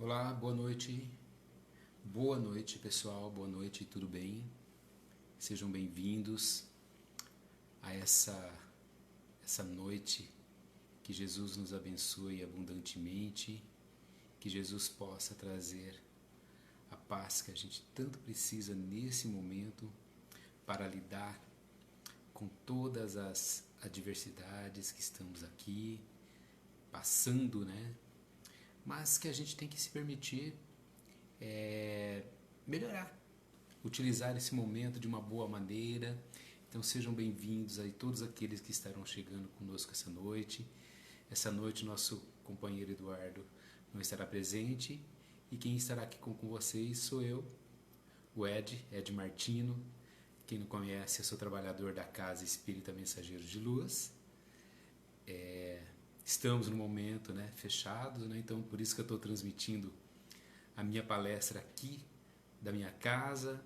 Olá, boa noite. Boa noite, pessoal. Boa noite, tudo bem? Sejam bem-vindos a essa noite. Que Jesus nos abençoe abundantemente, que Jesus possa trazer a paz que a gente tanto precisa nesse momento para lidar com todas as adversidades que estamos aqui passando, né? Mas que a gente tem que se permitir melhorar, utilizar esse momento de uma boa maneira. Então sejam bem-vindos aí todos aqueles que estarão chegando conosco essa noite. Essa noite nosso companheiro Eduardo não estará presente e quem estará aqui com vocês sou eu, o Ed Martino. Quem não conhece, eu sou trabalhador da Casa Espírita Mensageiros de Luz. Estamos no momento, né, fechados, né, então por isso que eu estou transmitindo a minha palestra aqui da minha casa.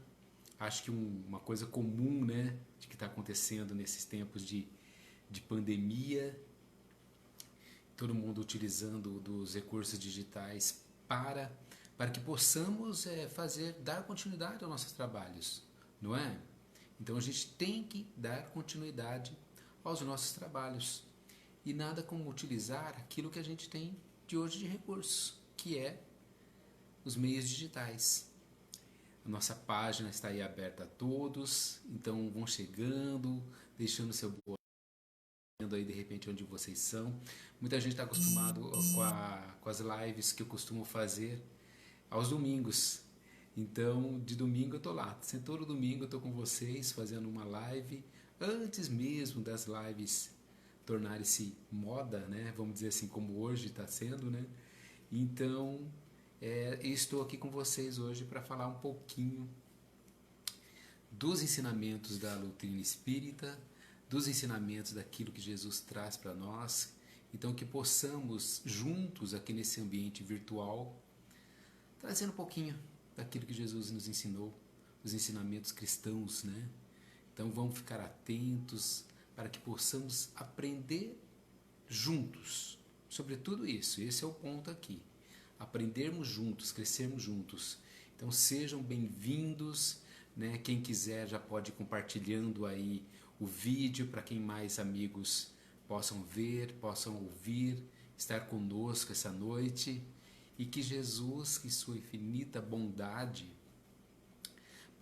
Acho que uma coisa comum, né, de que está acontecendo nesses tempos de pandemia, todo mundo utilizando dos recursos digitais para que possamos dar continuidade aos nossos trabalhos, não é? Então a gente tem que dar continuidade aos nossos trabalhos e nada como utilizar aquilo que a gente tem de hoje de recursos, que é os meios digitais. A nossa página está aí aberta a todos, então vão chegando, deixando seu boa aí de repente onde vocês são. Muita gente está acostumado com as lives que eu costumo fazer aos domingos. Então, de domingo eu tô lá. Todo domingo eu tô com vocês fazendo uma live antes mesmo das lives tornarem-se moda, né? Vamos dizer assim, como hoje está sendo, né? Então, estou aqui com vocês hoje para falar um pouquinho dos ensinamentos da doutrina espírita, dos ensinamentos daquilo que Jesus traz para nós. Então, que possamos juntos aqui nesse ambiente virtual trazer um pouquinho daquilo que Jesus nos ensinou, os ensinamentos cristãos, né? Então vamos ficar atentos para que possamos aprender juntos sobre tudo isso. Esse é o ponto aqui. Aprendermos juntos, crescermos juntos. Então sejam bem-vindos, né? Quem quiser já pode ir compartilhando aí o vídeo para quem mais amigos possam ver, possam ouvir, estar conosco essa noite. E que Jesus, que sua infinita bondade,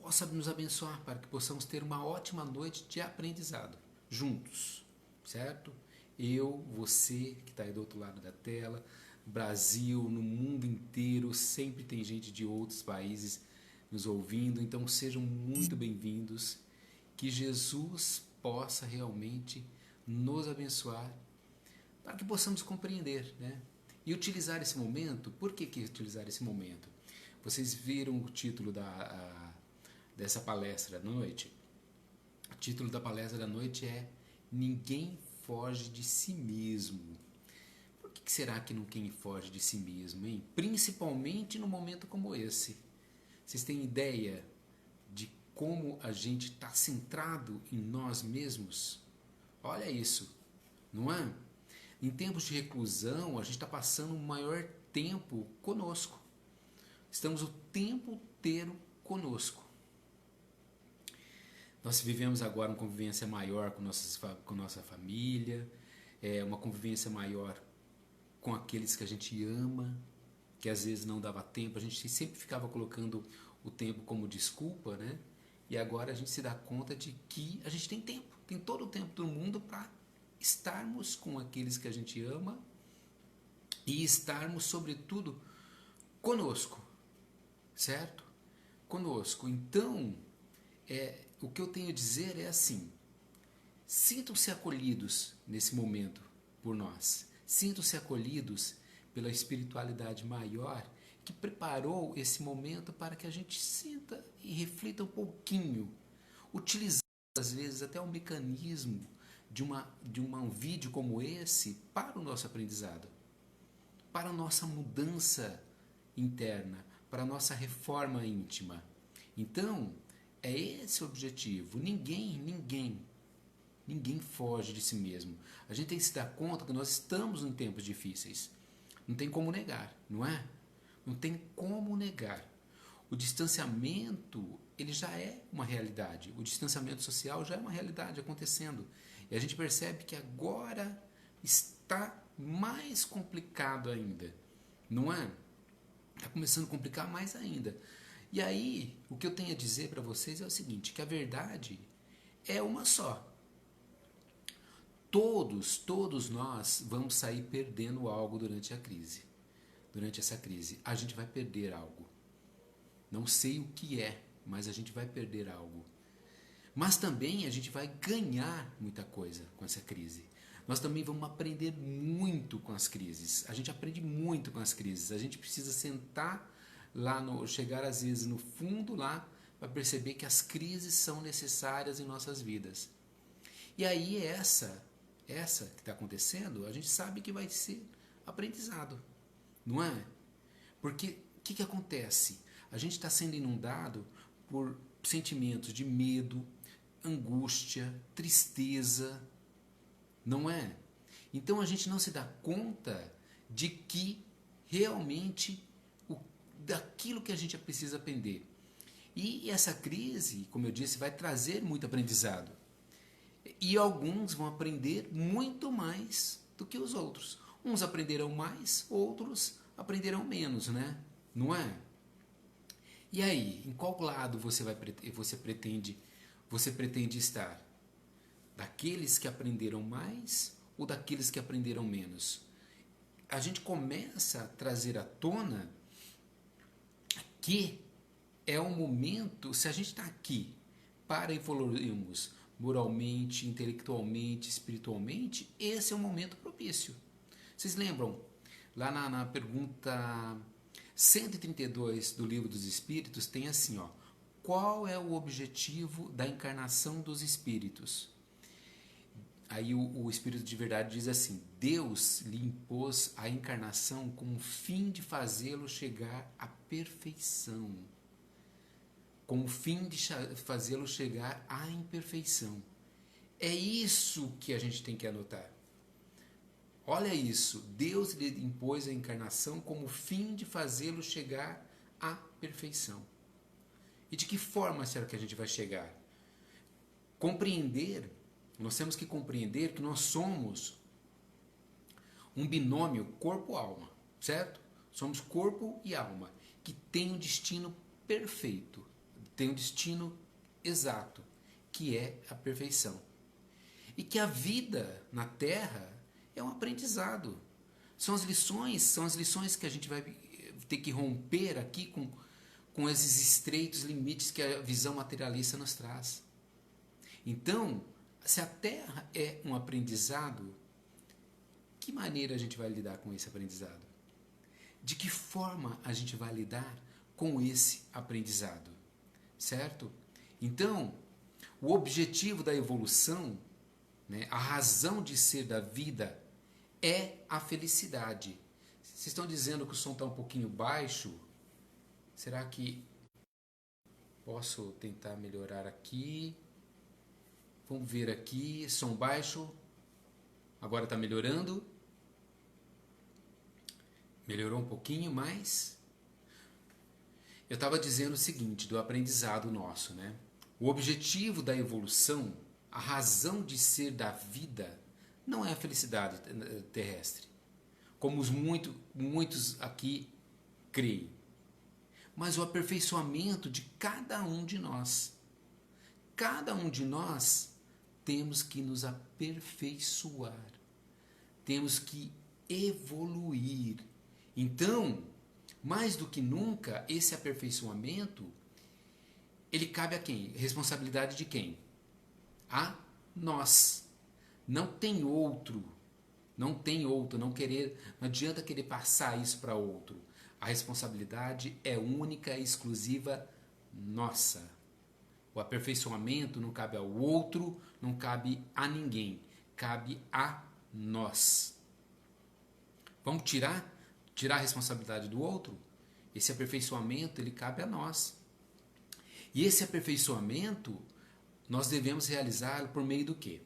possa nos abençoar para que possamos ter uma ótima noite de aprendizado, juntos, certo? Eu, você que está aí do outro lado da tela, Brasil, no mundo inteiro, sempre tem gente de outros países nos ouvindo, então sejam muito bem-vindos, que Jesus possa realmente nos abençoar para que possamos compreender, né? E utilizar esse momento. Por que utilizar esse momento? Vocês viram o título dessa palestra da noite? O título da palestra da noite é Ninguém Foge de Si Mesmo. Por que será que ninguém foge de si mesmo, hein? Principalmente num momento como esse. Vocês têm ideia de como a gente está centrado em nós mesmos? Olha isso, não é? Em tempos de reclusão, a gente está passando o maior tempo conosco. Estamos o tempo inteiro conosco. Nós vivemos agora uma convivência maior com nossa família, uma convivência maior com aqueles que a gente ama, que às vezes não dava tempo, a gente sempre ficava colocando o tempo como desculpa, né? E agora a gente se dá conta de que a gente tem tempo, tem todo o tempo do mundo para estarmos com aqueles que a gente ama e estarmos, sobretudo, conosco, certo? Conosco. Então, o que eu tenho a dizer é assim: sintam-se acolhidos nesse momento por nós. Sintam-se acolhidos pela espiritualidade maior que preparou esse momento para que a gente sinta e reflita um pouquinho, utilizando às vezes até um mecanismo de um vídeo como esse para o nosso aprendizado, para a nossa mudança interna, para a nossa reforma íntima. Então, é esse o objetivo. Ninguém foge de si mesmo. A gente tem que se dar conta que nós estamos em tempos difíceis. Não tem como negar, não é? Não tem como negar. O distanciamento, ele já é uma realidade. O distanciamento social já é uma realidade acontecendo. E a gente percebe que agora está mais complicado ainda. Não é? Está começando a complicar mais ainda. E aí, o que eu tenho a dizer para vocês é o seguinte, que a verdade é uma só. Todos nós vamos sair perdendo algo durante a crise. Durante essa crise, a gente vai perder algo. Não sei o que é, mas a gente vai perder algo. Mas também a gente vai ganhar muita coisa com essa crise. Nós também vamos aprender muito com as crises. A gente aprende muito com as crises. A gente precisa sentar lá, chegar às vezes no fundo lá, para perceber que as crises são necessárias em nossas vidas. E aí essa que está acontecendo, a gente sabe que vai ser aprendizado. Não é? Porque o que acontece? A gente está sendo inundado por sentimentos de medo, angústia, tristeza, não é? Então a gente não se dá conta de que realmente daquilo que a gente precisa aprender. E essa crise, como eu disse, vai trazer muito aprendizado. E alguns vão aprender muito mais do que os outros. Uns aprenderão mais, outros aprenderão menos, né? Não é? E aí, em qual lado você pretende estar? Daqueles que aprenderam mais ou daqueles que aprenderam menos? A gente começa a trazer à tona que é um momento, se a gente está aqui para evoluirmos moralmente, intelectualmente, espiritualmente, esse é um momento propício. Vocês lembram? Lá na pergunta 132 do Livro dos Espíritos tem assim, ó: qual é o objetivo da encarnação dos espíritos? Aí o Espírito de Verdade diz assim: Deus lhe impôs a encarnação com o fim de fazê-lo chegar à perfeição. Com o fim de fazê-lo chegar à imperfeição. É isso que a gente tem que anotar. Olha isso, Deus lhe impôs a encarnação como fim de fazê-lo chegar à perfeição. E de que forma será que a gente vai chegar? Nós temos que compreender que nós somos um binômio corpo-alma, certo? Somos corpo e alma, que tem um destino perfeito, tem um destino exato, que é a perfeição. E que a vida na Terra é um aprendizado. São as lições que a gente vai ter que romper aqui com esses estreitos limites que a visão materialista nos traz. Então, se a Terra é um aprendizado, que maneira a gente vai lidar com esse aprendizado? De que forma a gente vai lidar com esse aprendizado? Certo? Então, o objetivo da evolução, né, a razão de ser da vida é a felicidade. Vocês estão dizendo que o som está um pouquinho baixo? Será que posso tentar melhorar aqui? Vamos ver aqui, som baixo. Agora está melhorando. Melhorou um pouquinho mais. Eu estava dizendo o seguinte, do aprendizado nosso, né? O objetivo da evolução, a razão de ser da vida, não é a felicidade terrestre, como muitos aqui creem, mas o aperfeiçoamento de cada um de nós. Cada um de nós temos que nos aperfeiçoar, temos que evoluir. Então, mais do que nunca, esse aperfeiçoamento, ele cabe a quem? Responsabilidade de quem? A nós. Não tem outro, não adianta querer passar isso para outro. A responsabilidade é única e exclusiva nossa. O aperfeiçoamento não cabe ao outro, não cabe a ninguém, cabe a nós. Vamos tirar a responsabilidade do outro? Esse aperfeiçoamento, ele cabe a nós. E esse aperfeiçoamento, nós devemos realizá-lo por meio do quê?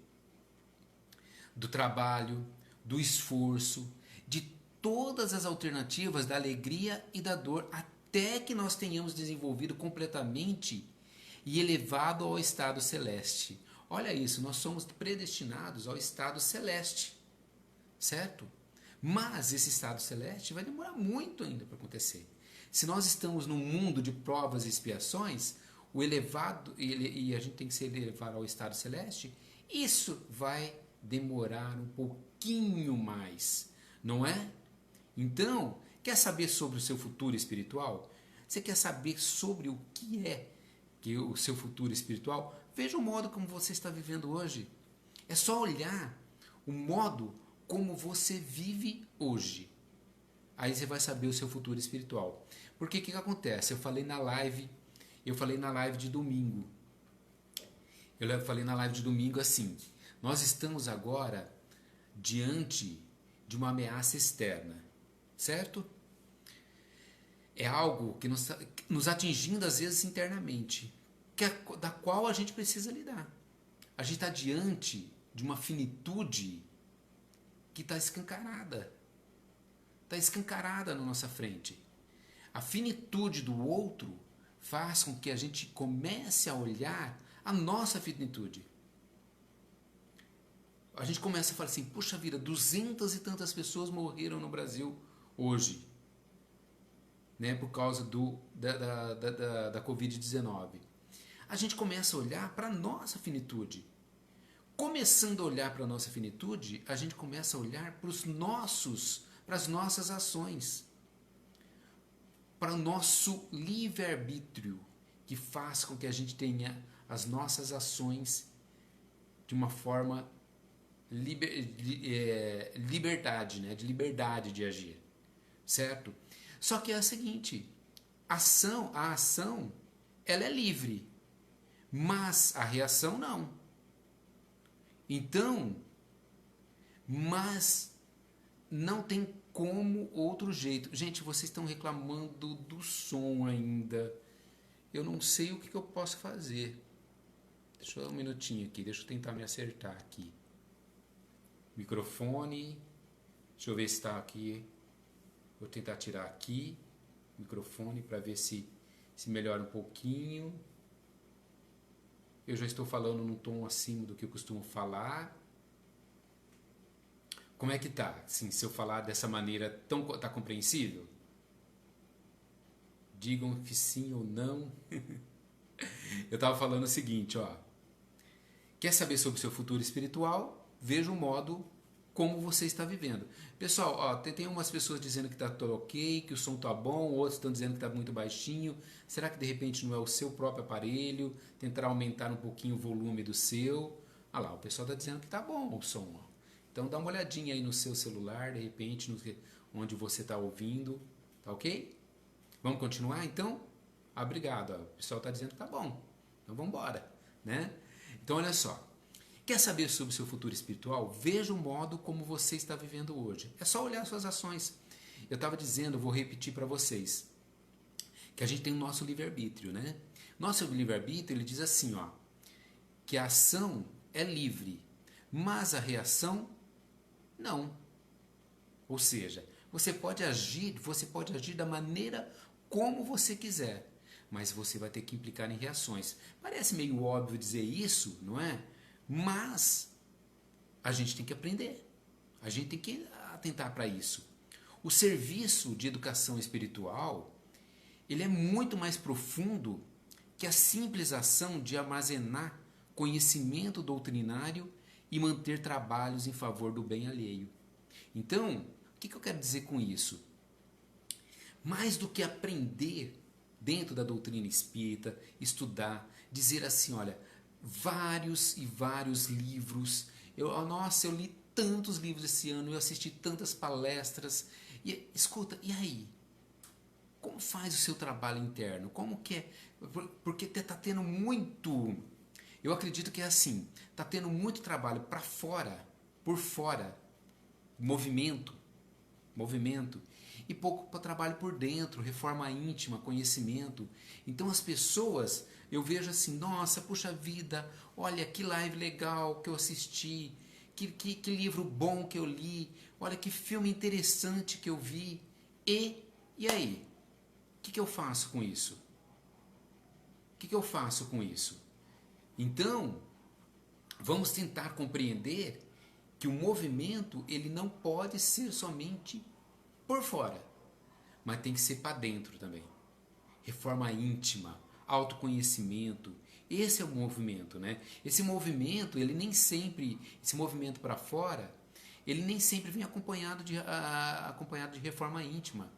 Do trabalho, do esforço, de todas as alternativas da alegria e da dor até que nós tenhamos desenvolvido completamente e elevado ao estado celeste. Olha isso, nós somos predestinados ao estado celeste, certo? Mas esse estado celeste vai demorar muito ainda para acontecer. Se nós estamos num mundo de provas e expiações, o elevado, e a gente tem que se elevar ao estado celeste, isso vai demorar um pouquinho mais, não é? Então, quer saber sobre o seu futuro espiritual? Você quer saber sobre o que é que o seu futuro espiritual? Veja o modo como você está vivendo hoje. É só olhar o modo como você vive hoje. Aí você vai saber o seu futuro espiritual. Porque o que acontece? Eu falei na live de domingo. Eu falei na live de domingo assim: nós estamos agora diante de uma ameaça externa, certo? É algo que nos atingindo às vezes internamente, da qual a gente precisa lidar. A gente está diante de uma finitude que está escancarada. Está escancarada na nossa frente. A finitude do outro faz com que a gente comece a olhar a nossa finitude. A gente começa a falar assim: puxa vida, 200 e tantas pessoas morreram no Brasil hoje, né, por causa da Covid-19. A gente começa a olhar para a nossa finitude. Começando a olhar para a nossa finitude, a gente começa a olhar para as nossas ações, para o nosso livre-arbítrio, que faz com que a gente tenha as nossas ações de uma forma liberdade, né? De liberdade de agir, certo? Só que é o seguinte: a ação ela é livre, mas a reação não. Então, mas não tem como outro jeito. Gente, vocês estão reclamando do som ainda. Eu não sei o que eu posso fazer. Deixa eu um minutinho aqui, deixa eu tentar me acertar aqui. Microfone, deixa eu ver se está aqui. Vou tentar tirar aqui o microfone para ver se melhora um pouquinho. Eu já estou falando num tom acima do que eu costumo falar. Como é que tá? Sim, se eu falar dessa maneira, tá compreensível? Digam que sim ou não. Eu estava falando o seguinte, ó. Quer saber sobre o seu futuro espiritual? Veja o modo como você está vivendo. Pessoal, ó, tem umas pessoas dizendo que está tudo ok, que o som está bom, outros estão dizendo que está muito baixinho. Será que de repente não é o seu próprio aparelho? Tentar aumentar um pouquinho o volume do seu. Ah lá, o pessoal está dizendo que está bom o som. Ó. Então dá uma olhadinha aí no seu celular, de repente, onde você está ouvindo. Tá ok? Vamos continuar então? Ah, obrigado. Ó. O pessoal está dizendo que está bom. Então vamos embora, né? Então olha só. Quer saber sobre o seu futuro espiritual? Veja o modo como você está vivendo hoje. É só olhar suas ações. Eu estava dizendo, vou repetir para vocês, que a gente tem o nosso livre-arbítrio, né? Nosso livre-arbítrio, ele diz assim, ó, que a ação é livre, mas a reação não. Ou seja, você pode agir da maneira como você quiser, mas você vai ter que implicar em reações. Parece meio óbvio dizer isso, não é? Mas a gente tem que aprender, a gente tem que atentar para isso. O serviço de educação espiritual, ele é muito mais profundo que a simples ação de armazenar conhecimento doutrinário e manter trabalhos em favor do bem alheio. Então, o que eu quero dizer com isso? Mais do que aprender dentro da doutrina espírita, estudar, dizer assim, olha, vários e vários livros. Eu li tantos livros esse ano, eu assisti tantas palestras. E escuta, e aí? Como faz o seu trabalho interno? Como que é? Porque está tendo muito... Eu acredito que é assim, está tendo muito trabalho para fora, por fora, movimento, e pouco para trabalho por dentro, reforma íntima, conhecimento. Então as pessoas, eu vejo assim, nossa, puxa vida, olha que live legal que eu assisti, que livro bom que eu li, Olha que filme interessante que eu vi. E aí? O que eu faço com isso? O que eu faço com isso? Então, vamos tentar compreender que o movimento ele não pode ser somente por fora, mas tem que ser para dentro também. Reforma íntima, autoconhecimento, esse é o movimento, né? Esse movimento, ele nem sempre, esse movimento para fora, ele nem sempre vem acompanhado de reforma íntima.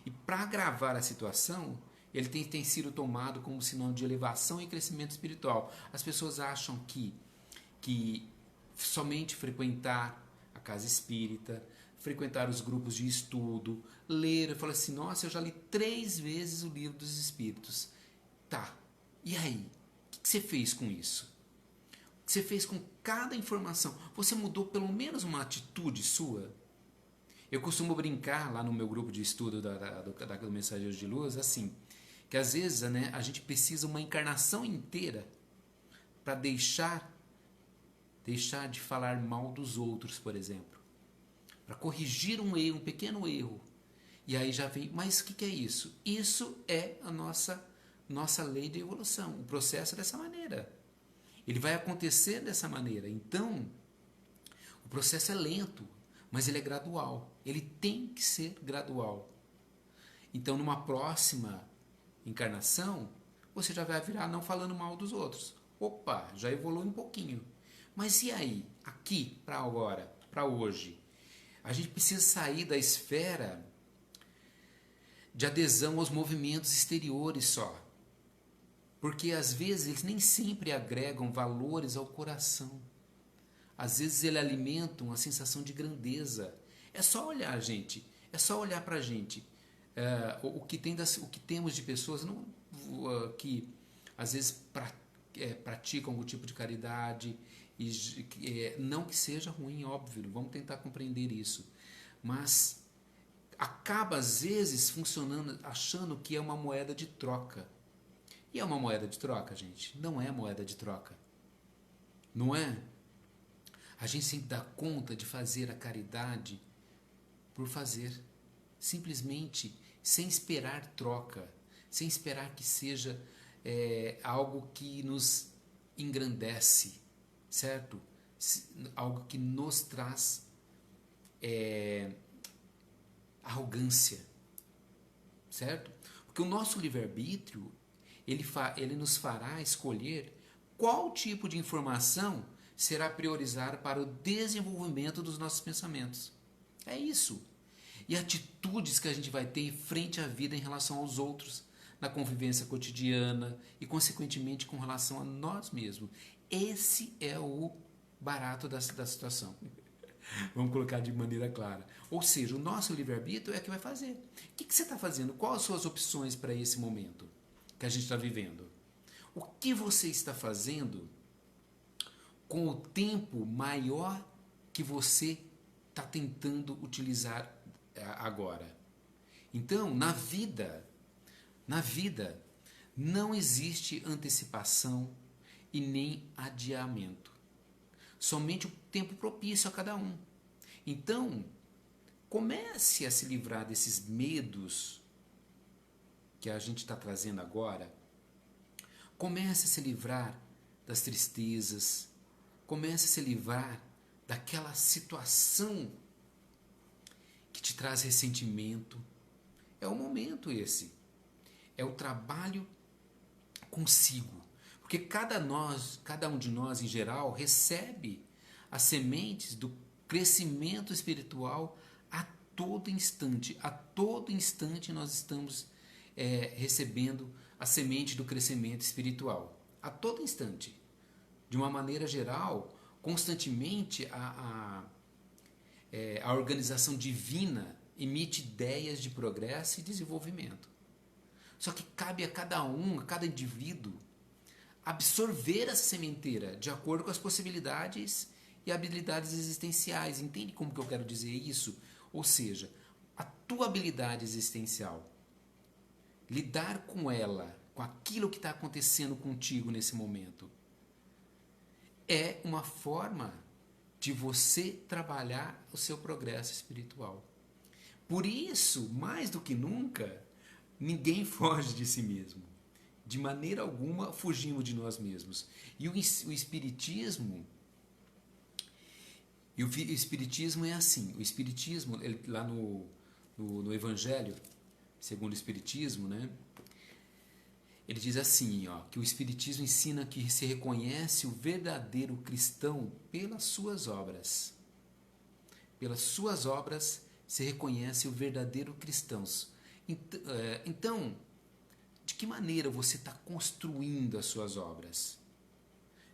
E para agravar a situação, ele tem sido tomado como sinônimo de elevação e crescimento espiritual. As pessoas acham que somente frequentar a casa espírita, frequentar os grupos de estudo, ler, eu falo assim, nossa, eu já li 3 vezes o livro dos Espíritos. Tá, e aí? O que você fez com isso? O que você fez com cada informação? Você mudou pelo menos uma atitude sua? Eu costumo brincar lá no meu grupo de estudo do Mensageiros de Luz, assim, que às vezes, né, a gente precisa uma encarnação inteira para deixar de falar mal dos outros, por exemplo. Para corrigir um erro, um pequeno erro. E aí já vem, mas o que é isso? Isso é a nossa lei de evolução. O processo é dessa maneira. Ele vai acontecer dessa maneira. Então, o processo é lento, mas ele é gradual. Ele tem que ser gradual. Então, numa próxima encarnação, você já vai virar não falando mal dos outros. Opa, já evolui um pouquinho. Mas e aí? Aqui, para agora, para hoje? A gente precisa sair da esfera de adesão aos movimentos exteriores só. Porque às vezes eles nem sempre agregam valores ao coração. Às vezes eles alimentam a sensação de grandeza. É só olhar, gente. É só olhar para a gente. O que temos de pessoas que às vezes praticam algum tipo de caridade. Não que seja ruim, óbvio. Vamos tentar compreender isso. Mas acaba às vezes funcionando, achando que é uma moeda de troca. E é uma moeda de troca, gente? Não é moeda de troca. Não é? A gente tem que dar conta de fazer a caridade por fazer. Simplesmente sem esperar troca. Sem esperar que seja algo que nos engrandece. Certo? Algo que nos traz arrogância. Certo? Porque o nosso livre-arbítrio ele nos fará escolher qual tipo de informação será priorizada para o desenvolvimento dos nossos pensamentos. É isso. E atitudes que a gente vai ter em frente à vida em relação aos outros, na convivência cotidiana e, consequentemente, com relação a nós mesmos. Esse é o barato da situação. Vamos colocar de maneira clara. Ou seja, o nosso livre-arbítrio é que vai fazer. O que você está fazendo? Quais as suas opções para esse momento que a gente está vivendo? O que você está fazendo com o tempo maior que você está tentando utilizar agora? Então, na vida, não existe antecipação e nem adiamento. Somente o tempo propício a cada um. Então, comece a se livrar desses medos que a gente está trazendo agora. Comece a se livrar das tristezas. Comece a se livrar daquela situação que te traz ressentimento. É o momento esse. É o trabalho consigo. Porque cada um de nós, em geral, recebe as sementes do crescimento espiritual a todo instante. A todo instante nós estamos recebendo a semente do crescimento espiritual. A todo instante. De uma maneira geral, constantemente a organização divina emite ideias de progresso e desenvolvimento. Só que cabe a cada um, a cada indivíduo, absorver essa sementeira de acordo com as possibilidades e habilidades existenciais. Entende como que eu quero dizer isso? Ou seja, a tua habilidade existencial, lidar com ela, com aquilo que está acontecendo contigo nesse momento, é uma forma de você trabalhar o seu progresso espiritual. Por isso, mais do que nunca, ninguém foge de si mesmo. De maneira alguma fugimos de nós mesmos. E o Espiritismo, é assim. O Espiritismo, lá no Evangelho, segundo o Espiritismo, né? Ele diz assim, ó, que o Espiritismo ensina que se reconhece o verdadeiro cristão pelas suas obras. Pelas suas obras se reconhece o verdadeiro cristão. Então, de que maneira você está construindo as suas obras?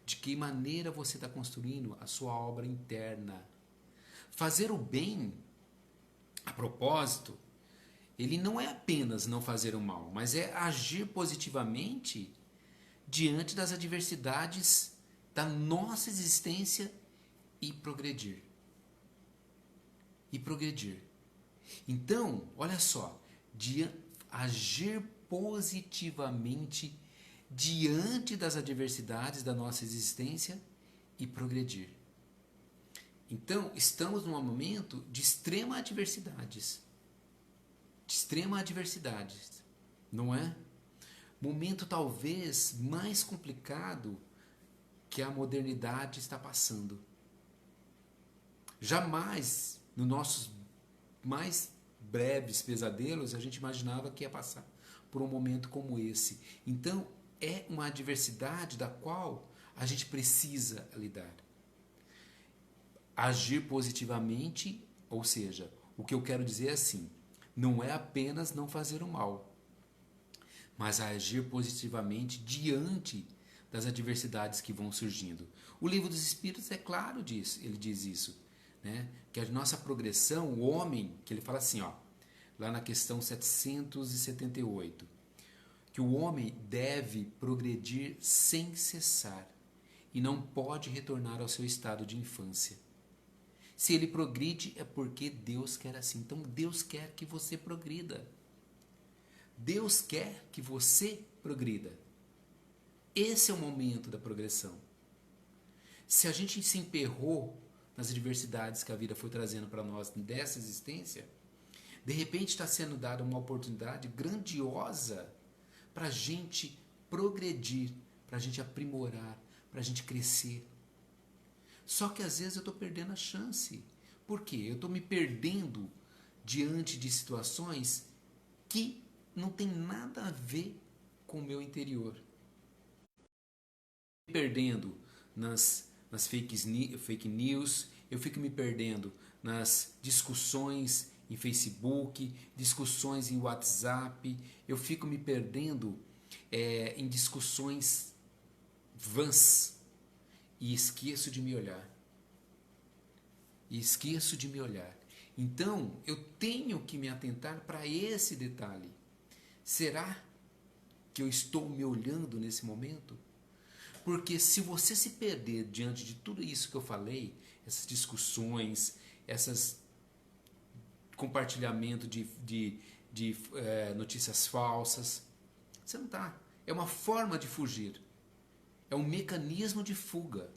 De que maneira você está construindo a sua obra interna? Fazer o bem, a propósito, ele não é apenas não fazer o mal, mas é agir positivamente diante das adversidades da nossa existência e progredir. E progredir. Então, olha só, agir positivamente diante das adversidades da nossa existência e progredir. Então, estamos num momento de extrema adversidades. De extrema adversidades, não é? Momento talvez mais complicado que a modernidade está passando. Jamais, nos nossos mais breves pesadelos, a gente imaginava que ia passar por um momento como esse. Então, é uma adversidade da qual a gente precisa lidar. Agir positivamente, ou seja, o que eu quero dizer é assim, não é apenas não fazer o mal, mas agir positivamente diante das adversidades que vão surgindo. O Livro dos Espíritos é claro disso, ele diz isso, né? Que a nossa progressão, o homem, que ele fala assim, ó, lá na questão 778, que o homem deve progredir sem cessar e não pode retornar ao seu estado de infância. Se ele progride é porque Deus quer assim. Então Deus quer que você progrida. Deus quer que você progrida. Esse é o momento da progressão. Se a gente se emperrou nas adversidades que a vida foi trazendo para nós dessa existência, de repente está sendo dada uma oportunidade grandiosa para a gente progredir, para a gente aprimorar, para a gente crescer. Só que às vezes eu estou perdendo a chance. Por quê? Eu estou me perdendo diante de situações que não tem nada a ver com o meu interior. Me perdendo nas fake news, eu fico me perdendo nas discussões em Facebook, discussões em WhatsApp, eu fico me perdendo em discussões vãs e esqueço de me olhar. Então, eu tenho que me atentar para esse detalhe. Será que eu estou me olhando nesse momento? Porque se você se perder diante de tudo isso que eu falei, essas discussões, esses compartilhamento de notícias falsas, você não está. É uma forma de fugir. É um mecanismo de fuga.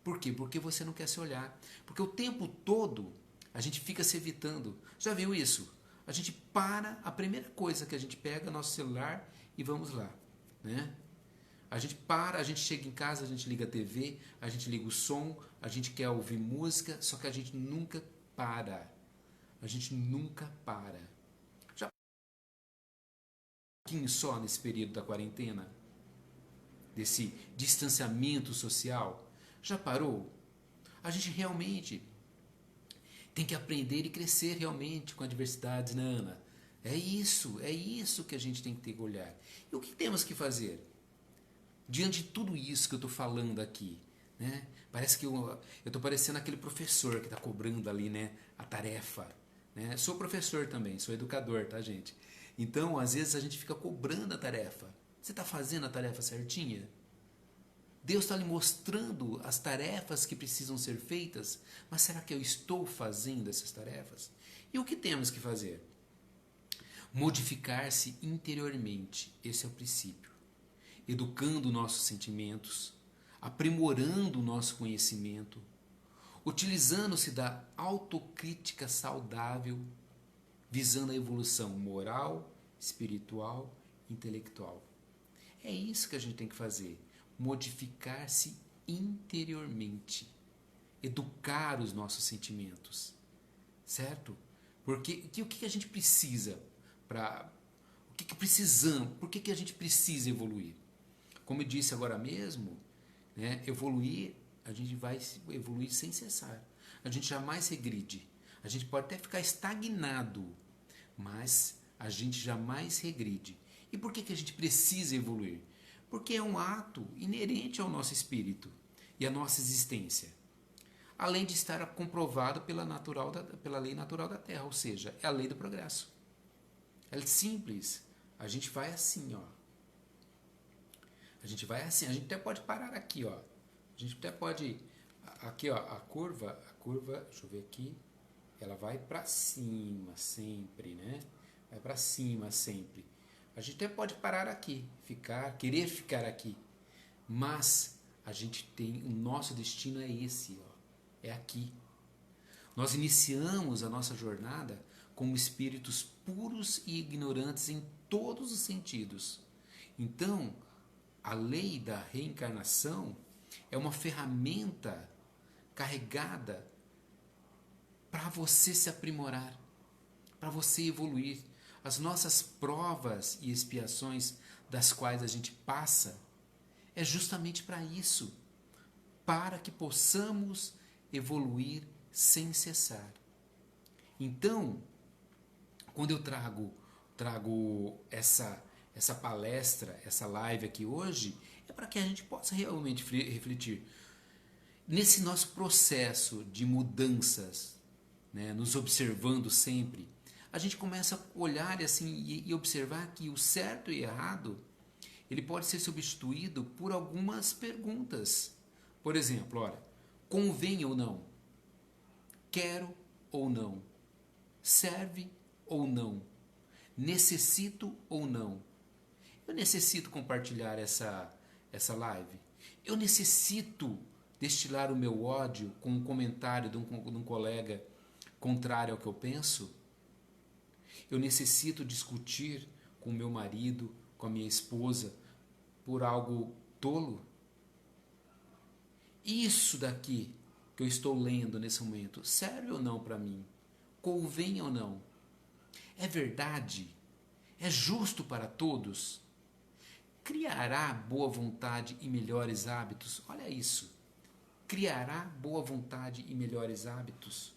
Por quê? Porque você não quer se olhar. Porque o tempo todo a gente fica se evitando. Já viu isso? A gente para, a primeira coisa que a gente pega é nosso celular e vamos lá, né? A gente para, a gente chega em casa, a gente liga a TV, a gente liga o som, a gente quer ouvir música, só que a gente nunca para. A gente nunca para. Já um pouquinho só nesse período da quarentena? Desse distanciamento social? Já parou? A gente realmente tem que aprender e crescer realmente com adversidades, né, Ana? É isso que a gente tem que ter que olhar. E o que temos que fazer? Diante de tudo isso que eu estou falando aqui, né? Parece que eu estou parecendo aquele professor que está cobrando ali, né, a tarefa. Né? Sou professor também, sou educador, tá, gente? Então, às vezes a gente fica cobrando a tarefa. Você está fazendo a tarefa certinha? Deus está lhe mostrando as tarefas que precisam ser feitas, mas será que eu estou fazendo essas tarefas? E o que temos que fazer? Modificar-se interiormente, esse é o princípio. Educando nossos sentimentos, aprimorando o nosso conhecimento. utilizando-se da autocrítica saudável, visando a evolução moral, espiritual, intelectual. É isso que a gente tem que fazer, modificar-se interiormente, educar os nossos sentimentos, certo? Porque o que a gente precisa para o que precisamos? Por que a gente precisa evoluir? Como eu disse agora mesmo, né, evoluir, a gente vai evoluir sem cessar. A gente jamais regride. A gente pode até ficar estagnado, mas a gente jamais regride. E por que a gente precisa evoluir? Porque é um ato inerente ao nosso espírito e à nossa existência. Além de estar comprovado pela lei natural da Terra, ou seja, é a lei do progresso. É simples. A gente vai assim, ó. A gente vai assim. A gente até pode parar aqui, ó. A gente até pode... Aqui, ó, a curva, deixa eu ver aqui. Ela vai para cima sempre, né? Vai para cima sempre. A gente até pode parar aqui, querer ficar aqui. Mas a gente tem... O nosso destino é esse, ó. É aqui. Nós iniciamos a nossa jornada como espíritos puros e ignorantes em todos os sentidos. Então, a lei da reencarnação é uma ferramenta carregada para você se aprimorar, para você evoluir. As nossas provas e expiações das quais a gente passa é justamente para isso, para que possamos evoluir sem cessar. Então, quando eu trago essa palestra, essa live aqui hoje, é para que a gente possa realmente refletir nesse nosso processo de mudanças, né, nos observando sempre. A gente começa a olhar assim e observar que o certo e errado ele pode ser substituído por algumas perguntas. Por exemplo, olha, convém ou não? Quero ou não? Serve ou não? Necessito ou não? Eu necessito compartilhar essa live? Eu necessito destilar o meu ódio com um comentário de um colega contrário ao que eu penso? Eu necessito discutir com o meu marido, com a minha esposa, por algo tolo? Isso daqui que eu estou lendo nesse momento, serve ou não para mim? Convém ou não? É verdade? É justo para todos? Criará boa vontade e melhores hábitos? Olha isso. Criará boa vontade e melhores hábitos?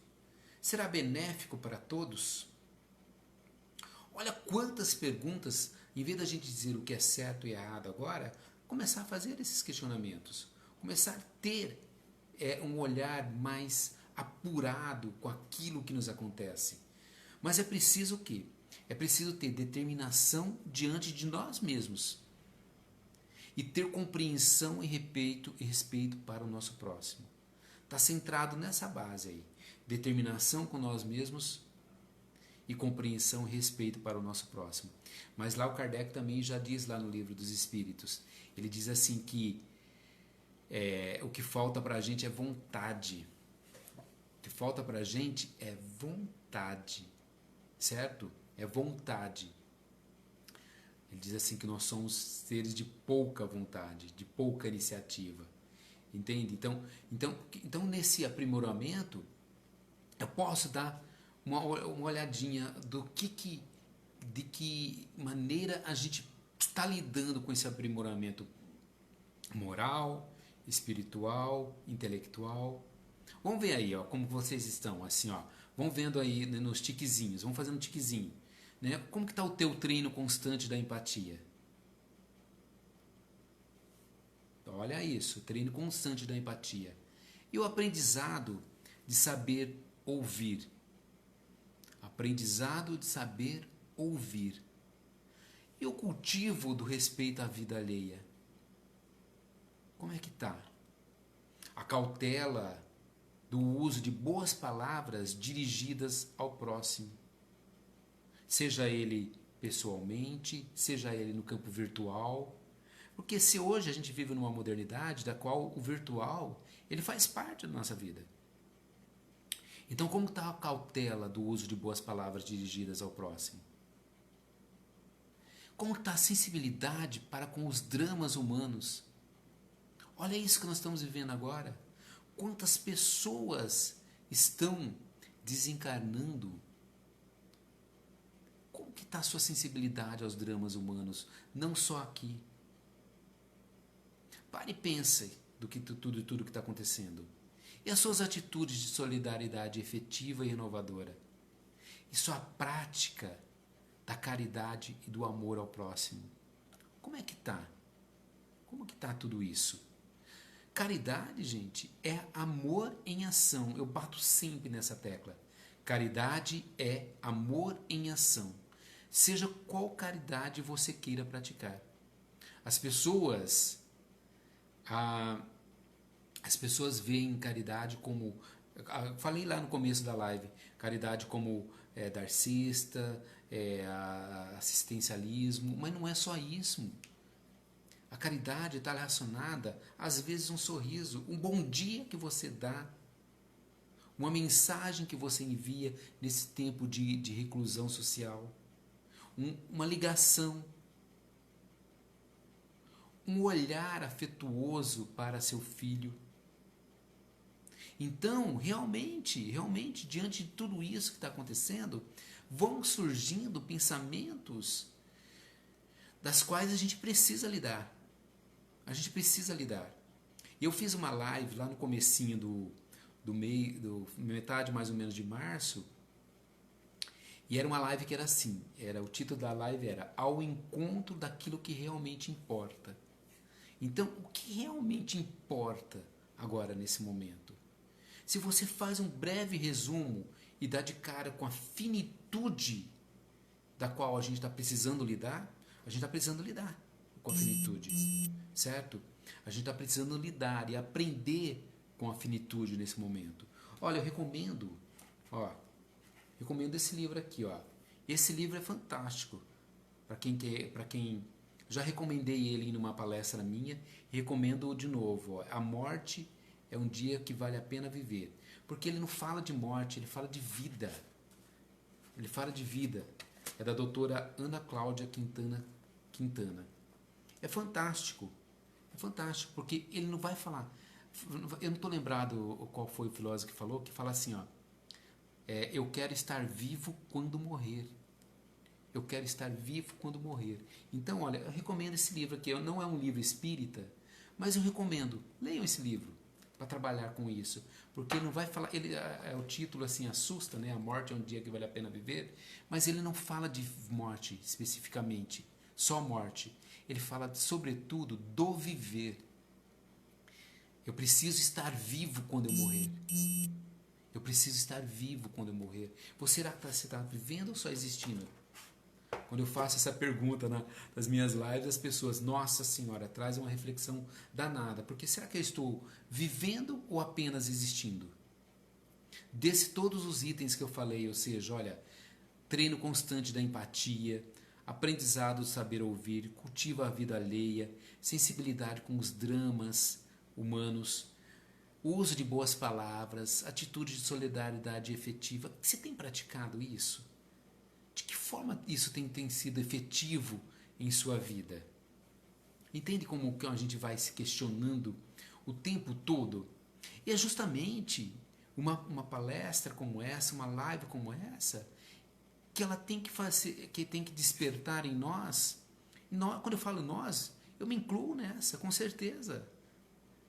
Será benéfico para todos? Olha quantas perguntas, em vez da gente dizer o que é certo e errado agora, começar a fazer esses questionamentos. Começar a ter um olhar mais apurado com aquilo que nos acontece. Mas é preciso o quê? É preciso ter determinação diante de nós mesmos. E ter compreensão e respeito para o nosso próximo. Está centrado nessa base aí. Determinação com nós mesmos e compreensão e respeito para o nosso próximo. Mas lá o Kardec também já diz lá no Livro dos Espíritos. Ele diz assim que o que falta para a gente é vontade. O que falta para a gente é vontade. Certo? É vontade. Ele diz assim que nós somos seres de pouca vontade, de pouca iniciativa. Entende? Então nesse aprimoramento, eu posso dar uma olhadinha de que maneira a gente está lidando com esse aprimoramento moral, espiritual, intelectual. Vamos ver aí, ó, como vocês estão, assim, ó. Vão vendo aí, né, nos tiquezinhos, vão fazendo tiquezinho. Né? Como que está o teu treino constante da empatia? Olha isso, treino constante da empatia. E o aprendizado de saber ouvir. Aprendizado de saber ouvir. E o cultivo do respeito à vida alheia. Como é que está? A cautela do uso de boas palavras dirigidas ao próximo. Seja ele pessoalmente, seja ele no campo virtual. Porque se hoje a gente vive numa modernidade da qual o virtual ele faz parte da nossa vida. Então, como está a cautela do uso de boas palavras dirigidas ao próximo? Como está a sensibilidade para com os dramas humanos? Olha isso que nós estamos vivendo agora. Quantas pessoas estão desencarnando? Como que está a sua sensibilidade aos dramas humanos? Não só aqui. Pare e pense do que tudo que está acontecendo. E as suas atitudes de solidariedade efetiva e renovadora? E sua prática da caridade e do amor ao próximo? Como é que está? Como que está tudo isso? Caridade, gente, é amor em ação. Eu bato sempre nessa tecla. Caridade é amor em ação. Seja qual caridade você queira praticar. As pessoas veem caridade como... falei lá no começo da live. Caridade como dar cesta, assistencialismo. Mas não é só isso. A caridade está relacionada, às vezes, um sorriso, um bom dia que você dá, uma mensagem que você envia nesse tempo de reclusão social, uma ligação, um olhar afetuoso para seu filho. Então, realmente, diante de tudo isso que está acontecendo, vão surgindo pensamentos das quais a gente precisa lidar. A gente precisa lidar. Eu fiz uma live lá no comecinho do metade mais ou menos de março, e era uma live que era assim, o título da live era Ao Encontro daquilo que realmente importa. Então, o que realmente importa agora nesse momento? Se você faz um breve resumo e dá de cara com a finitude da qual a gente está precisando lidar, a gente está precisando lidar com a finitude, certo? A gente está precisando lidar e aprender com a finitude nesse momento. Olha, eu recomendo esse livro aqui, ó. Esse livro é fantástico para quem já recomendei ele em uma palestra minha, e recomendo de novo, ó. A Morte é um Dia que Vale a Pena Viver, porque ele não fala de morte, ele fala de vida. Ele fala de vida. É da doutora Ana Cláudia Quintana. É fantástico, porque ele não vai falar. Eu não estou lembrado qual foi o filósofo que fala assim, ó. Eu quero estar vivo quando morrer. Eu quero estar vivo quando morrer. Então, olha, eu recomendo esse livro aqui. Não é um livro espírita, mas eu recomendo. Leiam esse livro para trabalhar com isso. Porque ele não vai falar... o título assim assusta, né? A morte é um dia que vale a pena viver. Mas ele não fala de morte especificamente. Só morte. Ele fala, sobretudo, do viver. Eu preciso estar vivo quando eu morrer. Eu preciso estar vivo quando eu morrer. Você está vivendo ou só existindo? Quando eu faço essa pergunta nas minhas lives, as pessoas, nossa senhora, trazem uma reflexão danada. Porque será que eu estou vivendo ou apenas existindo? Todos os itens que eu falei, ou seja, olha, treino constante da empatia, aprendizado do saber ouvir, cultiva a vida alheia, sensibilidade com os dramas humanos, o uso de boas palavras, atitude de solidariedade efetiva. Você tem praticado isso? De que forma isso tem sido efetivo em sua vida? Entende como a gente vai se questionando o tempo todo? E é justamente uma palestra como essa, uma live como essa, que ela tem que fazer, que tem que despertar em nós. Quando eu falo nós, eu me incluo nessa, com certeza.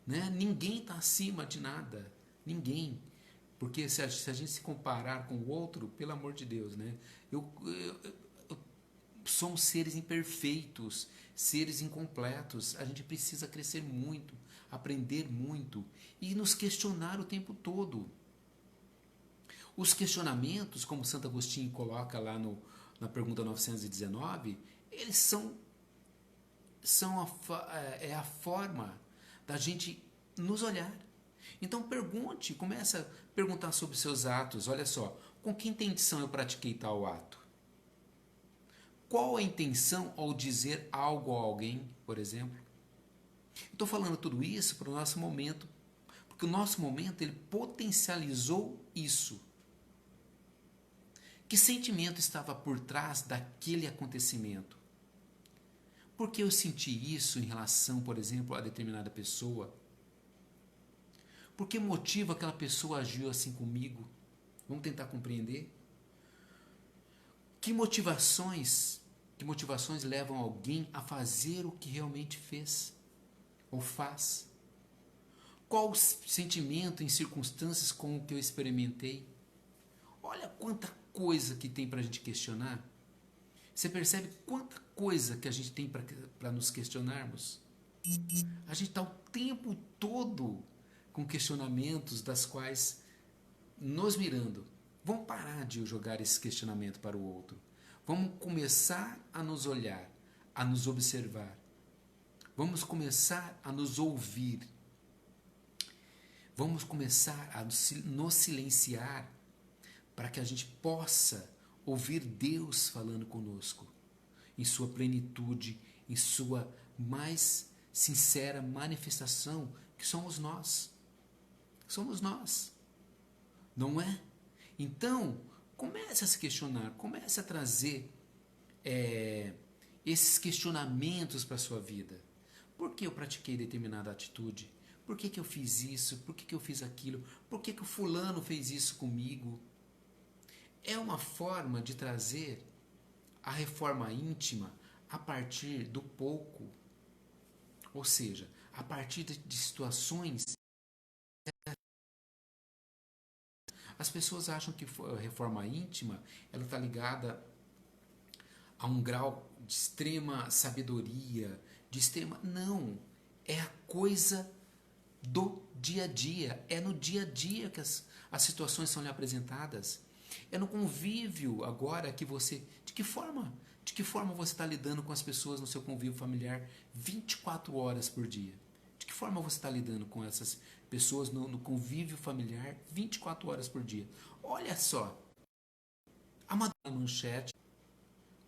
Né? Ninguém está acima de nada. Ninguém. Porque se a gente se comparar com o outro, pelo amor de Deus, né? Somos seres imperfeitos, seres incompletos. A gente precisa crescer muito, aprender muito e nos questionar o tempo todo. Os questionamentos, como Santo Agostinho coloca lá na pergunta 919, eles são a forma da gente nos olhar. Então pergunte, comece a perguntar sobre seus atos. Olha só, com que intenção eu pratiquei tal ato? Qual a intenção ao dizer algo a alguém, por exemplo? Estou falando tudo isso para o nosso momento, porque o nosso momento ele potencializou isso. Que sentimento estava por trás daquele acontecimento? Por que eu senti isso em relação, por exemplo, a determinada pessoa? Por que motivo aquela pessoa agiu assim comigo? Vamos tentar compreender? Que motivações levam alguém a fazer o que realmente fez ou faz? Qual o sentimento em circunstâncias como o que eu experimentei? Olha quanta coisa que tem para a gente questionar. Você percebe quanta coisa que a gente tem para nos questionarmos? A gente está o tempo todo com questionamentos das quais nos mirando. Vamos parar de jogar esse questionamento para o outro. Vamos começar a nos olhar, a nos observar. Vamos começar a nos ouvir. Vamos começar a nos silenciar para que a gente possa ouvir Deus falando conosco em sua plenitude, em sua mais sincera manifestação, que somos nós. Somos nós. Não é? Então, comece a se questionar, comece a trazer esses questionamentos para a sua vida. Por que eu pratiquei determinada atitude? Por que eu fiz isso? Por que eu fiz aquilo? Por que o fulano fez isso comigo? É uma forma de trazer a reforma íntima a partir do pouco. Ou seja, a partir de situações. As pessoas acham que a reforma íntima ela está ligada a um grau de extrema sabedoria, de extrema... Não, é a coisa do dia a dia. É no dia a dia que as situações são lhe apresentadas. É no convívio agora que você... De que forma você está lidando com as pessoas no seu convívio familiar 24 horas por dia? De que forma você está lidando com essas pessoas no convívio familiar 24 horas por dia? Olha só. A Madonna no chat...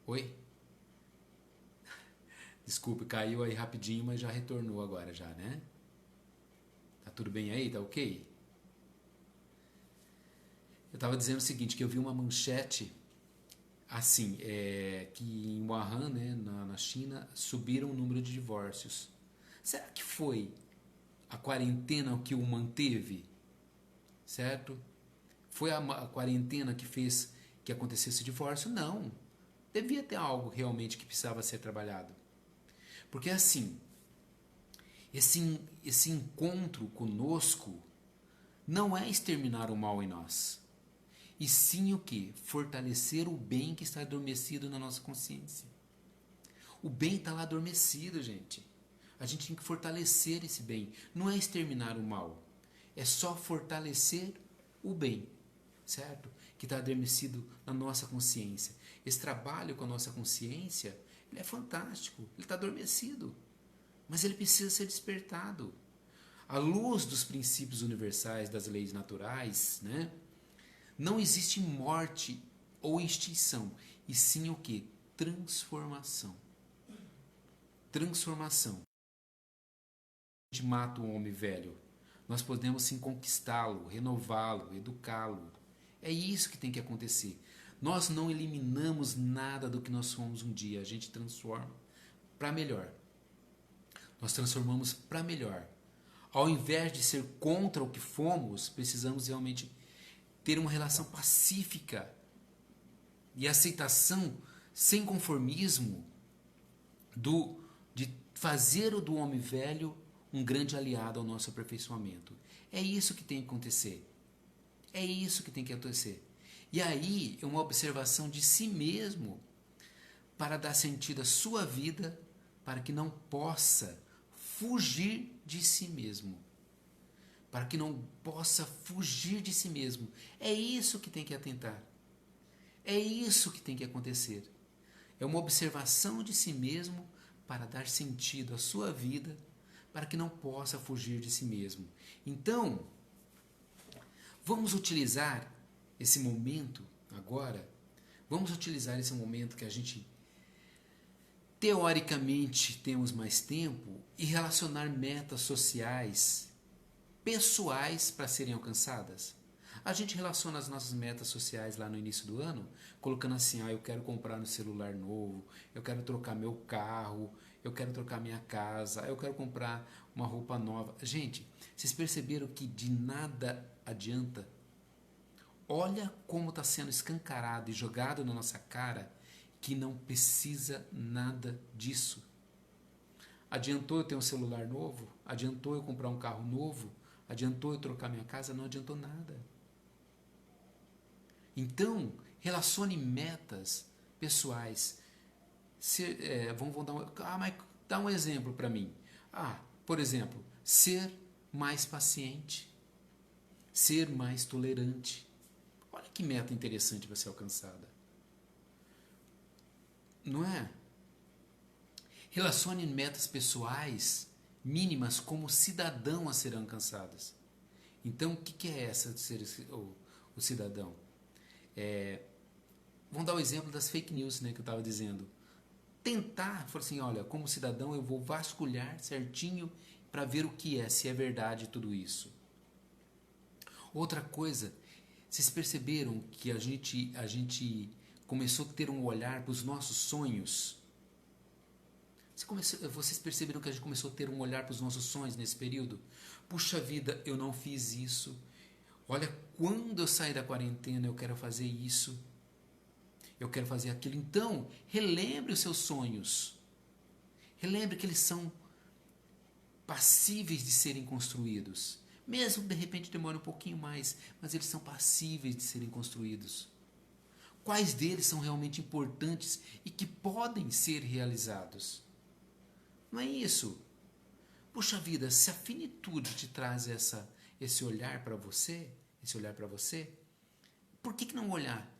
Oi? Desculpe, caiu aí rapidinho, mas já retornou agora já, né? Tá tudo bem aí? Tá ok? Eu estava dizendo o seguinte, que eu vi uma manchete assim, que em Wuhan, né, na China, subiram o número de divórcios. Será que foi a quarentena que o manteve? Certo? Foi a quarentena que fez que acontecesse o divórcio? Não. Devia ter algo realmente que precisava ser trabalhado. Porque assim, esse encontro conosco não é exterminar o mal em nós. E sim o que? Fortalecer o bem que está adormecido na nossa consciência. O bem está lá adormecido, gente. A gente tem que fortalecer esse bem. Não é exterminar o mal. É só fortalecer o bem, certo? Que está adormecido na nossa consciência. Esse trabalho com a nossa consciência, ele é fantástico. Ele está adormecido. Mas ele precisa ser despertado. À luz dos princípios universais, das leis naturais, né? Não existe morte ou extinção, e sim o que? Transformação. Transformação. A gente mata o homem velho. Nós podemos sim conquistá-lo, renová-lo, educá-lo. É isso que tem que acontecer. Nós não eliminamos nada do que nós fomos um dia. A gente transforma para melhor. Nós transformamos para melhor. Ao invés de ser contra o que fomos, precisamos realmente ter uma relação pacífica e aceitação sem conformismo de fazer o do homem velho um grande aliado ao nosso aperfeiçoamento. É isso que tem que acontecer. É isso que tem que acontecer. E aí é uma observação de si mesmo para dar sentido à sua vida, para que não possa fugir de si mesmo. Para que não possa fugir de si mesmo. É isso que tem que atentar. É isso que tem que acontecer. É uma observação de si mesmo para dar sentido à sua vida, para que não possa fugir de si mesmo. Então, vamos utilizar esse momento agora, vamos utilizar esse momento que a gente teoricamente temos mais tempo e relacionar metas sociais pessoais para serem alcançadas. A gente relaciona as nossas metas sociais lá no início do ano, colocando assim, eu quero comprar um celular novo, eu quero trocar meu carro, eu quero trocar minha casa, eu quero comprar uma roupa nova. Gente, vocês perceberam que de nada adianta? Olha como está sendo escancarado e jogado na nossa cara que não precisa nada disso. Adiantou eu ter um celular novo? Adiantou eu comprar um carro novo? Adiantou eu trocar minha casa? Não adiantou nada. Então, relacione metas pessoais. Vamos dar mas dá um exemplo para mim. Por exemplo, ser mais paciente, ser mais tolerante. Olha que meta interessante para ser alcançada. Não é? Relacione metas pessoais mínimas como cidadão a serem alcançadas. Então, o que é essa de ser o cidadão? Vamos dar o exemplo das fake news, né, que eu estava dizendo. Tentar, falar assim, olha, como cidadão eu vou vasculhar certinho para ver o que é, se é verdade tudo isso. Outra coisa, vocês perceberam que a gente começou a ter um olhar para os nossos sonhos? Vocês perceberam que a gente começou a ter um olhar para os nossos sonhos nesse período? Puxa vida, eu não fiz isso. Olha, quando eu sair da quarentena eu quero fazer isso. Eu quero fazer aquilo. Então, relembre os seus sonhos. Relembre que eles são passíveis de serem construídos. Mesmo de repente demore um pouquinho mais, mas eles são passíveis de serem construídos. Quais deles são realmente importantes e que podem ser realizados? Não é isso? Puxa vida, se a finitude te traz esse olhar para você, por que não olhar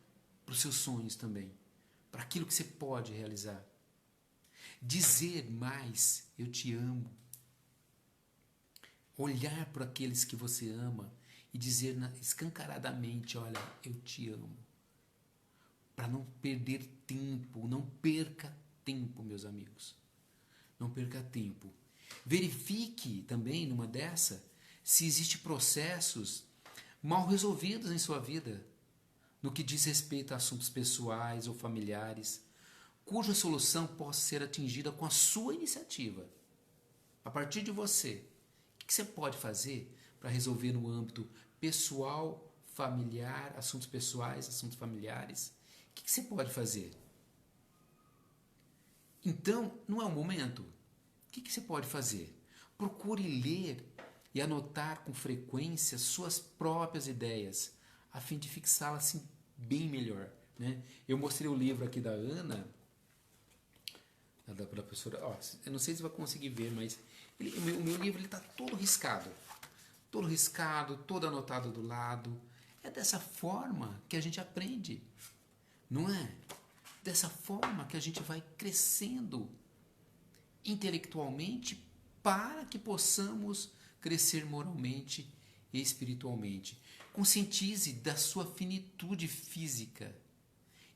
para os seus sonhos também? Para aquilo que você pode realizar? Dizer mais, eu te amo. Olhar para aqueles que você ama e dizer escancaradamente, olha, eu te amo. Para não perder tempo, não perca tempo, meus amigos. Não perca tempo. Verifique também, numa dessa, se existem processos mal resolvidos em sua vida, no que diz respeito a assuntos pessoais ou familiares, cuja solução possa ser atingida com a sua iniciativa. A partir de você, o que você pode fazer para resolver no âmbito pessoal, familiar, assuntos pessoais, assuntos familiares? O que você pode fazer? Então, não é o momento. O que você pode fazer? Procure ler e anotar com frequência suas próprias ideias, a fim de fixá-las assim bem melhor. Né? Eu mostrei o livro aqui da Ana, da professora. Eu não sei se vai conseguir ver, mas o meu livro está todo riscado. Todo riscado, todo anotado do lado. É dessa forma que a gente aprende. Não é? Dessa forma que a gente vai crescendo intelectualmente para que possamos crescer moralmente e espiritualmente. Conscientize da sua finitude física.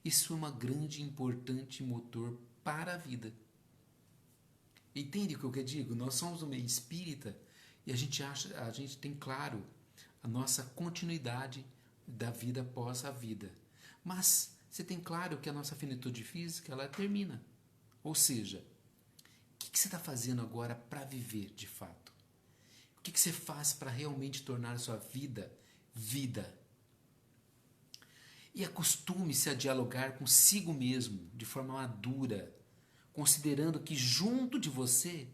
Isso é uma grande e importante motor para a vida. Entende o que eu digo? Nós somos um meio espírita e a gente tem claro a nossa continuidade da vida após a vida. Mas você tem claro que a nossa finitude física ela termina. Ou seja, o que você está fazendo agora para viver de fato? O que você faz para realmente tornar a sua vida vida? E acostume-se a dialogar consigo mesmo de forma madura, considerando que junto de você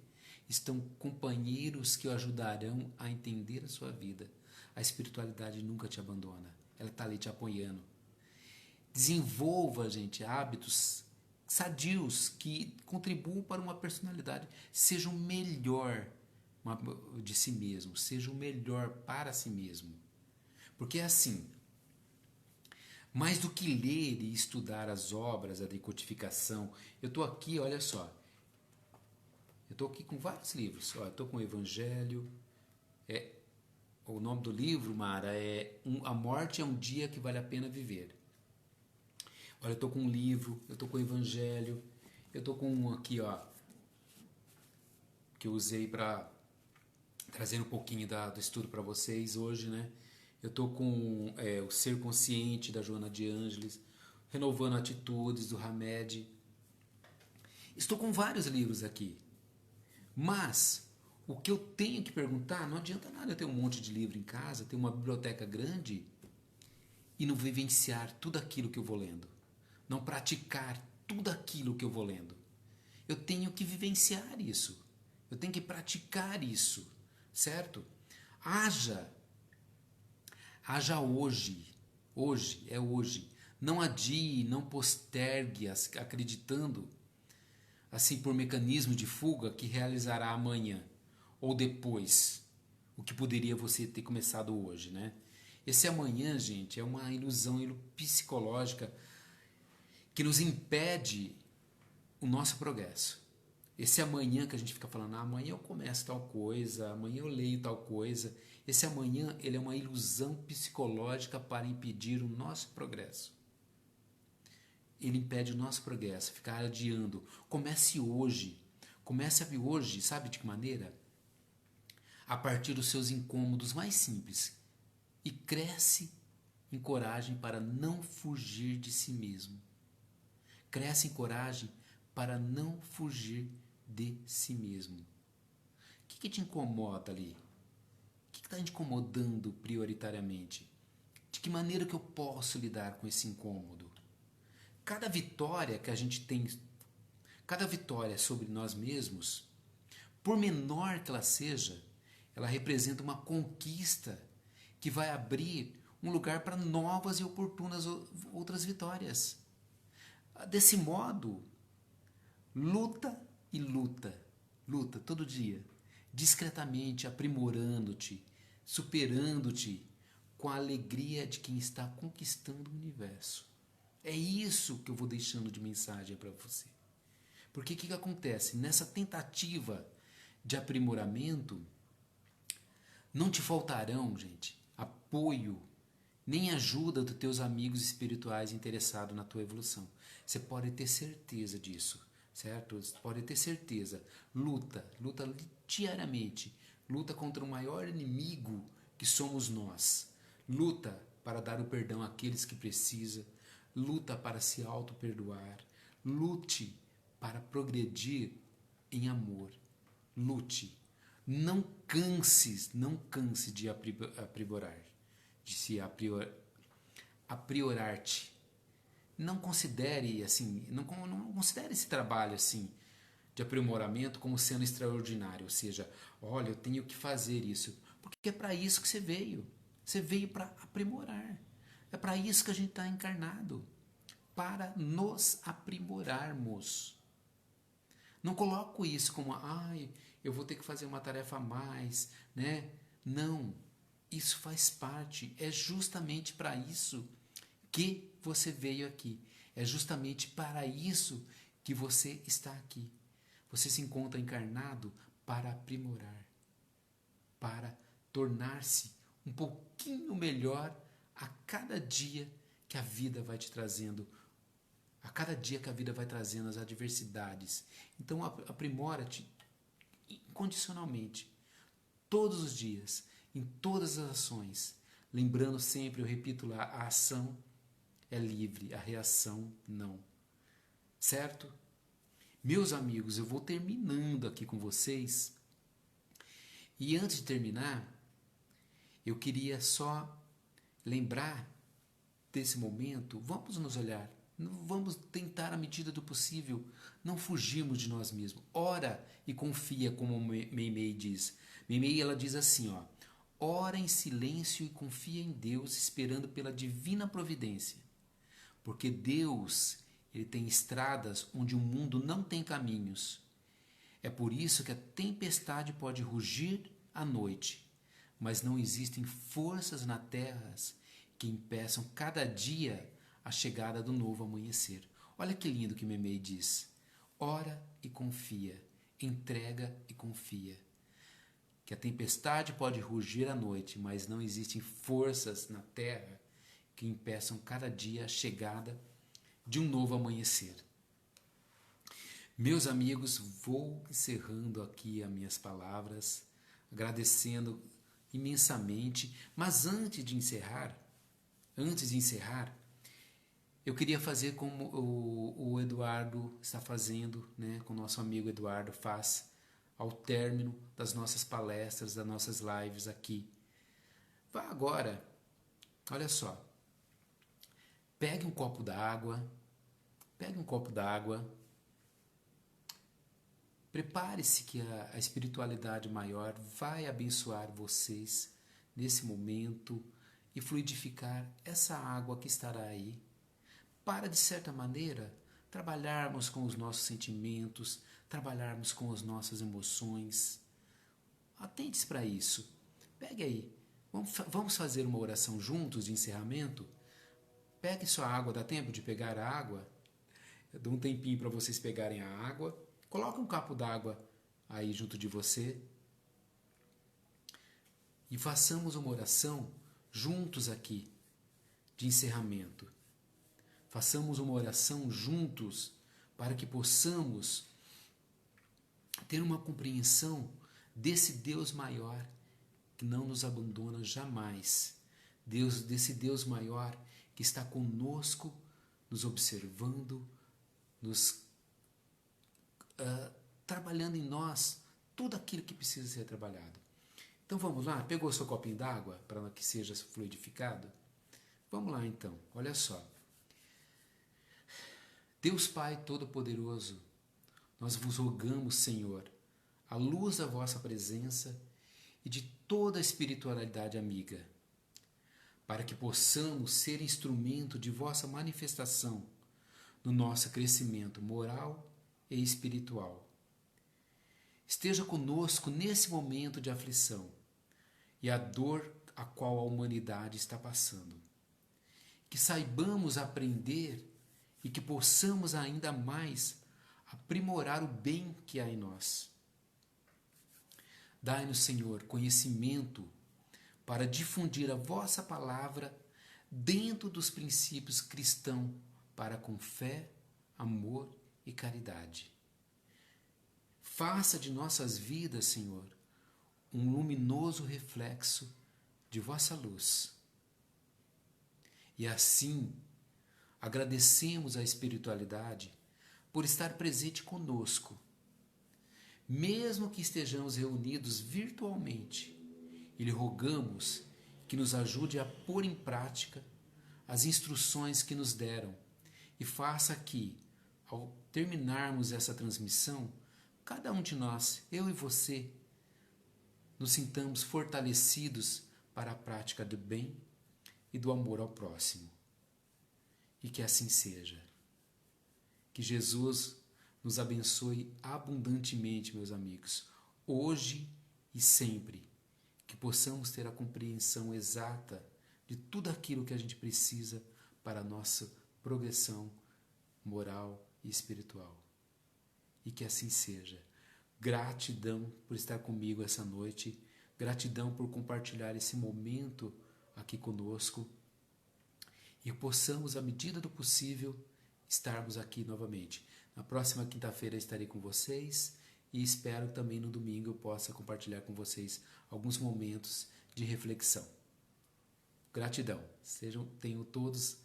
estão companheiros que o ajudarão a entender a sua vida. A espiritualidade nunca te abandona, ela está ali te apoiando. Desenvolva, gente, hábitos sadios que contribuam para uma personalidade. Seja o melhor de si mesmo, seja o melhor para si mesmo. Porque é assim, mais do que ler e estudar as obras, a decodificação, eu estou aqui, olha só, eu estou aqui com vários livros. Eu estou com o Evangelho, o nome do livro, Mara, é A Morte é um Dia que Vale a Pena Viver. Olha, eu estou com um livro, eu estou com o Evangelho, eu estou com um aqui, que eu usei para trazer um pouquinho do estudo para vocês hoje, né? Eu estou com o Ser Consciente, da Joana de Ângeles, Renovando Atitudes, do Hamed. Estou com vários livros aqui. Mas o que eu tenho que perguntar, não adianta nada eu ter um monte de livro em casa, ter uma biblioteca grande e não vivenciar tudo aquilo que eu vou lendo. Não praticar tudo aquilo que eu vou lendo. Eu tenho que vivenciar isso. Eu tenho que praticar isso, certo? Haja hoje. Hoje é hoje. Não adie, não postergue, acreditando, assim por mecanismo de fuga, que realizará amanhã ou depois o que poderia você ter começado hoje, né? Esse amanhã, gente, é uma ilusão psicológica que nos impede o nosso progresso. Esse amanhã que a gente fica falando, amanhã eu começo tal coisa, amanhã eu leio tal coisa. Esse amanhã, ele é uma ilusão psicológica para impedir o nosso progresso. Ele impede o nosso progresso, ficar adiando. Comece hoje. Comece hoje, sabe de que maneira? A partir dos seus incômodos mais simples. E cresce em coragem para não fugir de si mesmo. Cresce em coragem para não fugir de si mesmo. O que te incomoda ali? O que está te incomodando prioritariamente? De que maneira que eu posso lidar com esse incômodo? Cada vitória que a gente tem, cada vitória sobre nós mesmos, por menor que ela seja, ela representa uma conquista que vai abrir um lugar para novas e oportunas outras vitórias. Desse modo, luta e luta. Luta todo dia, discretamente, aprimorando-te, superando-te com a alegria de quem está conquistando o universo. É isso que eu vou deixando de mensagem para você. Porque o que acontece? Nessa tentativa de aprimoramento, não te faltarão, gente, apoio, nem ajuda dos teus amigos espirituais interessados na tua evolução. Você pode ter certeza disso, certo? Você pode ter certeza. Luta diariamente. Luta contra o maior inimigo que somos nós. Luta para dar o perdão àqueles que precisam. Luta para se auto-perdoar. Lute para progredir em amor. Lute. Não canse de aprimorar, de se apriorar-te. Não considere assim, não considere esse trabalho assim de aprimoramento como sendo extraordinário, ou seja, olha, eu tenho que fazer isso, porque é para isso que você veio. Você veio para aprimorar. É para isso que a gente está encarnado, para nos aprimorarmos. Não coloco isso como, eu vou ter que fazer uma tarefa a mais, né? Não, isso faz parte, é justamente para isso que você veio aqui. É justamente para isso que você está aqui. Você se encontra encarnado para aprimorar, para tornar-se um pouquinho melhor a cada dia que a vida vai te trazendo, a cada dia que a vida vai trazendo as adversidades. Então aprimora-te incondicionalmente, todos os dias, em todas as ações. Lembrando sempre, eu repito lá, a ação é livre, a reação não. Certo? Meus amigos, eu vou terminando aqui com vocês. E antes de terminar, eu queria só lembrar desse momento. Vamos nos olhar. Vamos tentar, à medida do possível, não fugirmos de nós mesmos. Ora e confia, como Meimei diz. Meimei, ela diz assim, ó. Ora em silêncio e confia em Deus, esperando pela divina providência. Porque Deus, ele tem estradas onde o mundo não tem caminhos. É por isso que a tempestade pode rugir à noite, mas não existem forças na terra que impeçam cada dia a chegada do novo amanhecer. Olha que lindo que Meimei diz. Ora e confia, entrega e confia. Que a tempestade pode rugir à noite, mas não existem forças na terra que impeçam cada dia a chegada de um novo amanhecer. Meus amigos, vou encerrando aqui as minhas palavras, agradecendo imensamente. Mas antes de encerrar, eu queria fazer como o Eduardo está fazendo, né, com o nosso amigo Eduardo faz ao término das nossas palestras, das nossas lives aqui. Vá agora, olha só, pegue um copo d'água, prepare-se que a espiritualidade maior vai abençoar vocês nesse momento e fluidificar essa água que estará aí, para, de certa maneira, trabalharmos com os nossos sentimentos, trabalharmos com as nossas emoções. Atente-se para isso. Pegue aí. Vamos fazer uma oração juntos de encerramento? Pegue sua água, dá tempo de pegar a água? Eu dou um tempinho para vocês pegarem a água. Coloque um copo d'água aí junto de você. E façamos uma oração juntos aqui, de encerramento. Façamos uma oração juntos para que possamos ter uma compreensão desse Deus maior que não nos abandona jamais. Desse Deus maior que está conosco, nos observando, trabalhando em nós tudo aquilo que precisa ser trabalhado. Então vamos lá? Pegou seu copinho d'água para que seja fluidificado? Vamos lá então, olha só. Deus Pai Todo-Poderoso, nós vos rogamos, Senhor, à luz da vossa presença e de toda a espiritualidade amiga, para que possamos ser instrumento de vossa manifestação no nosso crescimento moral e espiritual. Esteja conosco nesse momento de aflição e a dor a qual a humanidade está passando. Que saibamos aprender e que possamos ainda mais aprimorar o bem que há em nós. Dai-nos, Senhor, conhecimento para difundir a vossa palavra dentro dos princípios cristãos para com fé, amor e caridade. Faça de nossas vidas, Senhor, um luminoso reflexo de vossa luz. E assim, agradecemos à espiritualidade por estar presente conosco, mesmo que estejamos reunidos virtualmente, e lhe rogamos que nos ajude a pôr em prática as instruções que nos deram e faça que, ao terminarmos essa transmissão, cada um de nós, eu e você, nos sintamos fortalecidos para a prática do bem e do amor ao próximo. E que assim seja. Que Jesus nos abençoe abundantemente, meus amigos, hoje e sempre. Que possamos ter a compreensão exata de tudo aquilo que a gente precisa para a nossa progressão moral e espiritual. E que assim seja. Gratidão por estar comigo essa noite. Gratidão por compartilhar esse momento aqui conosco. E possamos, à medida do possível, estarmos aqui novamente. Na próxima quinta-feira estarei com vocês e espero também no domingo eu possa compartilhar com vocês alguns momentos de reflexão. Gratidão. Tenham todos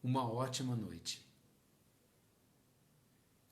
uma ótima noite.